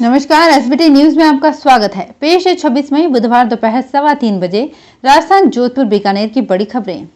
नमस्कार, SBT news में आपका स्वागत है। पेश है 26 मई बुधवार दोपहर 3:15 बजे राजस्थान जोधपुर बीकानेर की बड़ी खबरें।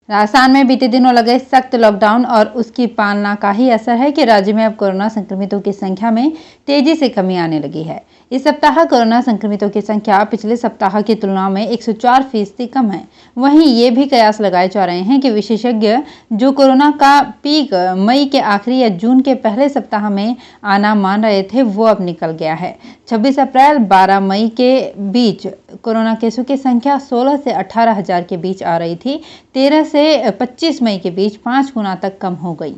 राजस्थान में बीते दिनों लगे सख्त लॉकडाउन और उसकी पालना का ही असर है कि राज्य में अब कोरोना संक्रमितों की संख्या में तेजी से कमी आने लगी है। इस सप्ताह कोरोना संक्रमितों की संख्या पिछले सप्ताह की तुलना में 104% कम है। वहीं ये भी कयास लगाए जा रहे हैं कि विशेषज्ञ जो कोरोना का पीक मई के आखिरी या जून के पहले सप्ताह में आना मान रहे थे, वो अब निकल गया है। 26 अप्रैल 12 मई के बीच कोरोना केसों की संख्या 16 से 18 हजार के बीच आ रही थी। 13 से 25 मई के बीच 5 गुना तक कम हो गई।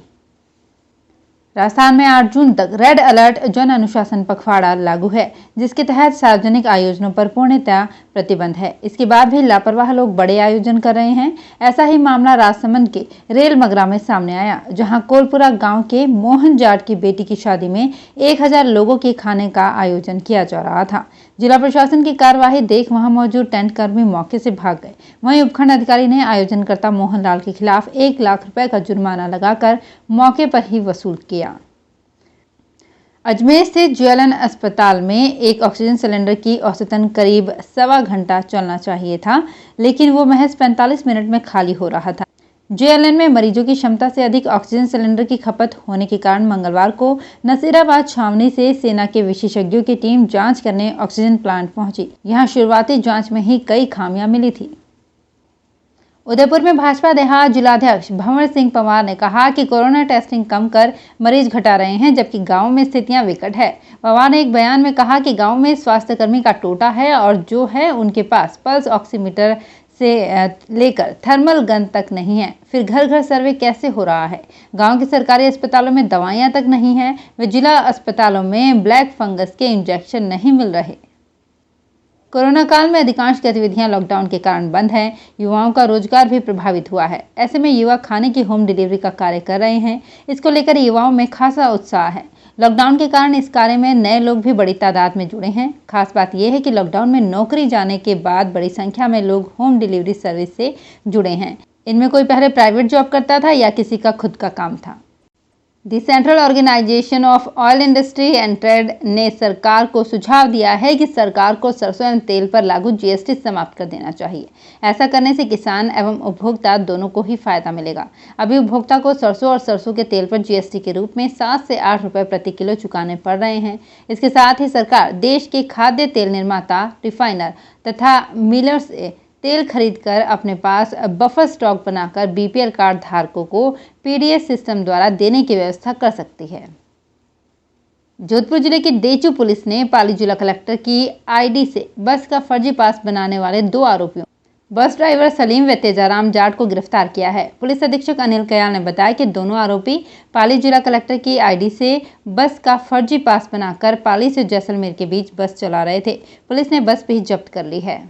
राजस्थान में 8 जून तक रेड अलर्ट जन अनुशासन पखवाड़ा लागू है, जिसके तहत सार्वजनिक आयोजनों पर पूर्णतः प्रतिबंध है। इसके बाद भी लापरवाह लोग बड़े आयोजन कर रहे हैं। ऐसा ही मामला राजसमंद के रेल मगरा में सामने आया, जहां कोलपुरा गांव के मोहन जाट की बेटी की शादी में 1000 लोगों के खाने का आयोजन किया जा रहा था। जिला प्रशासन की कार्यवाही देख वहां मौजूद टेंट कर्मी मौके से भाग गए। वहीं उपखंड अधिकारी ने आयोजनकर्ता मोहनलाल के खिलाफ 1 लाख रुपए का जुर्माना लगाकर मौके पर ही वसूल किया। अजमेर स्थित जेएलएन अस्पताल में एक ऑक्सीजन सिलेंडर की औसतन करीब 1.25 घंटा चलना चाहिए था, लेकिन वो महज 45 मिनट में खाली हो रहा था। जेएलएन में मरीजों की क्षमता से अधिक ऑक्सीजन सिलेंडर की खपत होने के कारण मंगलवार को नसीराबाद छावनी से सेना के विशेषज्ञों की टीम जांच करने ऑक्सीजन प्लांट पहुंची। यहां शुरुआती जांच में ही कई खामियां मिली थी। उदयपुर में भाजपा देहात जिलाध्यक्ष भंवर सिंह पंवार ने कहा कि कोरोना टेस्टिंग कम कर मरीज घटा रहे हैं, जबकि गांव में स्थितियां विकट है। पंवार ने एक बयान में कहा कि गांव में स्वास्थ्यकर्मी का टोटा है और जो है उनके पास पल्स ऑक्सीमीटर से लेकर थर्मल गन तक नहीं है। फिर घर घर सर्वे कैसे हो रहा है? गांव के सरकारी अस्पतालों में दवाइयां तक नहीं है, व जिला अस्पतालों में ब्लैक फंगस के इंजेक्शन नहीं मिल रहे। कोरोना काल में अधिकांश गतिविधियां लॉकडाउन के कारण बंद हैं। युवाओं का रोजगार भी प्रभावित हुआ है। ऐसे में युवा खाने की होम डिलीवरी का कार्य कर रहे हैं। इसको लेकर युवाओं में खासा उत्साह है। लॉकडाउन के कारण इस कार्य में नए लोग भी बड़ी तादाद में जुड़े हैं। खास बात यह है कि लॉकडाउन में नौकरी जाने के बाद बड़ी संख्या में लोग होम डिलीवरी सर्विस से जुड़े हैं। इनमें कोई पहले प्राइवेट जॉब करता था या किसी का खुद का काम था। The central organisation of oil industry and trade ने सरकार को सुझाव दिया है कि सरकार को सरसों एवं तेल पर लागू जीएसटी समाप्त कर देना चाहिए। ऐसा करने से किसान एवं उपभोक्ता दोनों को ही फायदा मिलेगा। अभी उपभोक्ता को सरसों और सरसों के तेल पर जीएसटी के रूप में 7 से 8 रुपए प्रति किलो चुकाने पड़ रहे हैं। इसके साथ ही सरकार देश के खाद्य तेल निर्माता, रिफाइनर तथा मिलर्स से तेल खरीदकर अपने पास बफर स्टॉक बनाकर बीपीएल कार्ड धारकों को पीडीएस सिस्टम द्वारा देने की व्यवस्था कर सकती है। जोधपुर जिले की डेचू पुलिस ने पाली जिला कलेक्टर की आईडी से बस का फर्जी पास बनाने वाले 2 आरोपियों बस ड्राइवर सलीम व तेजाराम जाट को गिरफ्तार किया है। पुलिस अधीक्षक अनिल कयाल ने बताया कि दोनों आरोपी पाली जिला कलेक्टर की आईडी से बस का फर्जी पास बनाकर पाली से जैसलमेर के बीच बस चला रहे थे। पुलिस ने बस भी जब्त कर ली है।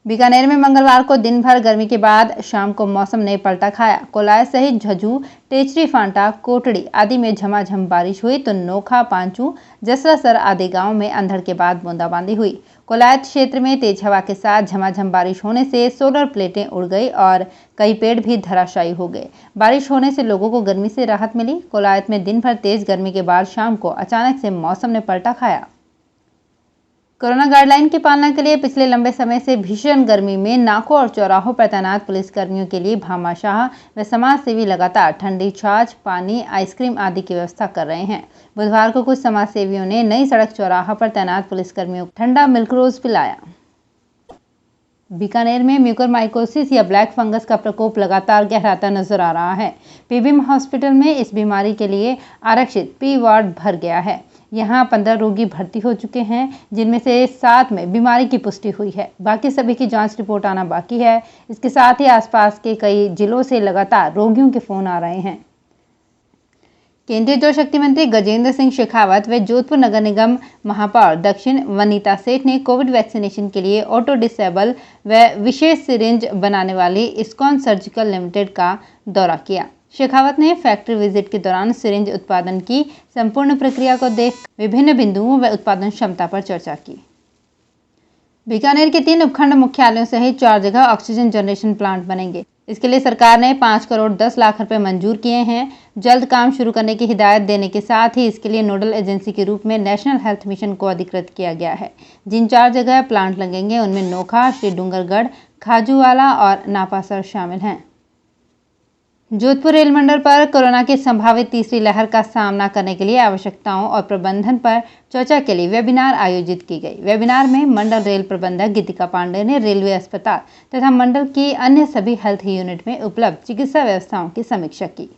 बीकानेर में मंगलवार को दिन भर गर्मी के बाद शाम को मौसम ने पलटा खाया। कोलायत सहित झज्जू, टेचरी फांटा, कोटड़ी आदि में झमाझम बारिश हुई तो नोखा, पांचू, जसरासर आदि गांव में अंधड़ के बाद बूंदाबांदी हुई। कोलायत क्षेत्र में तेज हवा के साथ झमाझम बारिश होने से सोलर प्लेटें उड़ गई और कई पेड़ भी धराशायी हो गए। बारिश होने से लोगों को गर्मी से राहत मिली। कोलायत में दिन भर तेज गर्मी के बाद शाम को अचानक से मौसम ने पलटा खाया। कोरोना गाइडलाइन की पालना के लिए पिछले लंबे समय से भीषण गर्मी में नाकों और चौराहों पर तैनात पुलिस कर्मियों के लिए भामाशाह व समाज सेवी लगातार ठंडी छाछ, पानी, आइसक्रीम आदि की व्यवस्था कर रहे हैं। बुधवार को कुछ समाज सेवियों ने नई सड़क चौराहा पर तैनात पुलिस कर्मियों को ठंडा मिल्क रोज पिलाया। बीकानेर में म्यूकोरमाइकोसिस या ब्लैक फंगस का प्रकोप लगातार गहराता नजर आ रहा है। पीबीएम हॉस्पिटल में इस बीमारी के लिए आरक्षित पी वार्ड भर गया है। यहां 15 रोगी भर्ती हो चुके हैं, जिनमें से 7 में बीमारी की पुष्टि हुई है। बाकी सभी की जांच रिपोर्ट आना बाकी है। इसके साथ ही आसपास के कई जिलों से लगातार रोगियों के फोन आ रहे हैं। केंद्रीय जल शक्ति मंत्री गजेंद्र सिंह शेखावत व जोधपुर नगर निगम महापौर दक्षिण वनीता सेठ ने कोविड वैक्सीनेशन के लिए ऑटो डिसेबल व विशेष सिरिंज बनाने वाली इस्कॉन सर्जिकल लिमिटेड का दौरा किया। शेखावत ने फैक्ट्री विजिट के दौरान सिरिंज उत्पादन की संपूर्ण प्रक्रिया को देख विभिन्न बिंदुओं व उत्पादन क्षमता पर चर्चा की। बीकानेर के 3 उपखंड मुख्यालयों सहित 4 जगह ऑक्सीजन जनरेशन प्लांट बनेंगे। इसके लिए सरकार ने 5 करोड़ 10 लाख रुपए मंजूर किए हैं। जल्द काम शुरू करने की हिदायत देने के साथ ही इसके लिए नोडल एजेंसी के रूप में नेशनल हेल्थ मिशन को अधिकृत किया गया है। जिन 4 जगह प्लांट लगेंगे उनमें नोखा, श्री डूंगरगढ़, खाजूवाला और नापासर शामिल हैं। जोधपुर रेल मंडल पर कोरोना की संभावित तीसरी लहर का सामना करने के लिए आवश्यकताओं और प्रबंधन पर चर्चा के लिए वेबिनार आयोजित की गई। वेबिनार में मंडल रेल प्रबंधक गीतिका पांडे ने रेलवे अस्पताल तथा मंडल की अन्य सभी हेल्थ यूनिट में उपलब्ध चिकित्सा व्यवस्थाओं की समीक्षा की।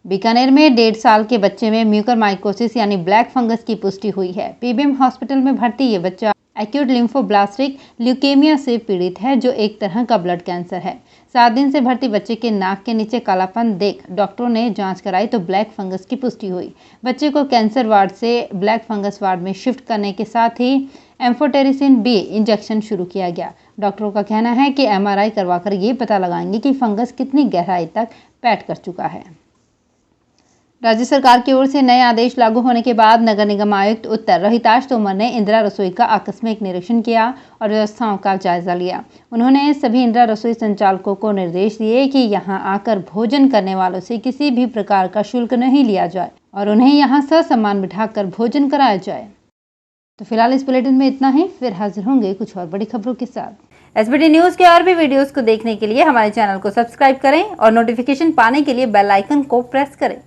बीकानेर में 1.5 साल के बच्चे में म्यूकरमाइकोसिस यानी ब्लैक फंगस की पुष्टि हुई है। पीबीएम हॉस्पिटल में भर्ती ये बच्चा एक्यूट लिम्फोब्लास्टिक ल्यूकेमिया से पीड़ित है, जो एक तरह का ब्लड कैंसर है। 7 दिन से भर्ती बच्चे के नाक के नीचे कालापन देख डॉक्टरों ने जांच कराई तो ब्लैक फंगस की पुष्टि हुई। बच्चे को कैंसर वार्ड से ब्लैक फंगस वार्ड में शिफ्ट करने के साथ ही एम्फोटेरिसिन बी इंजेक्शन शुरू किया गया। डॉक्टरों का कहना है कि एमआरआई करवाकर ये पता लगाएंगे कि फंगस कितनी गहराई तक पैठ कर चुका है। राज्य सरकार की ओर से नए आदेश लागू होने के बाद नगर निगम आयुक्त उत्तर रोहिताश तोमर ने इंदिरा रसोई का आकस्मिक निरीक्षण किया और व्यवस्थाओं का जायजा लिया। उन्होंने सभी इंदिरा रसोई संचालकों को निर्देश दिए कि यहां आकर भोजन करने वालों से किसी भी प्रकार का शुल्क नहीं लिया जाए और उन्हें यहां ससम्मान बिठाकर भोजन कराया जाए। तो फिलहाल इस बुलेटिन में इतना ही, फिर हाजिर होंगे कुछ और बड़ी खबरों के साथ। एसबीटी न्यूज के और भी वीडियोस को देखने के लिए हमारे चैनल को सब्सक्राइब करें और नोटिफिकेशन पाने के लिए बेल आइकन को प्रेस करें।